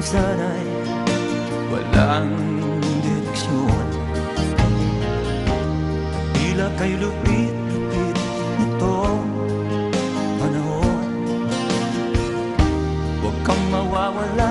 sana'y walang direksyon. Tila kay lupit-lupit nitong panahon. Huwag kang mawawala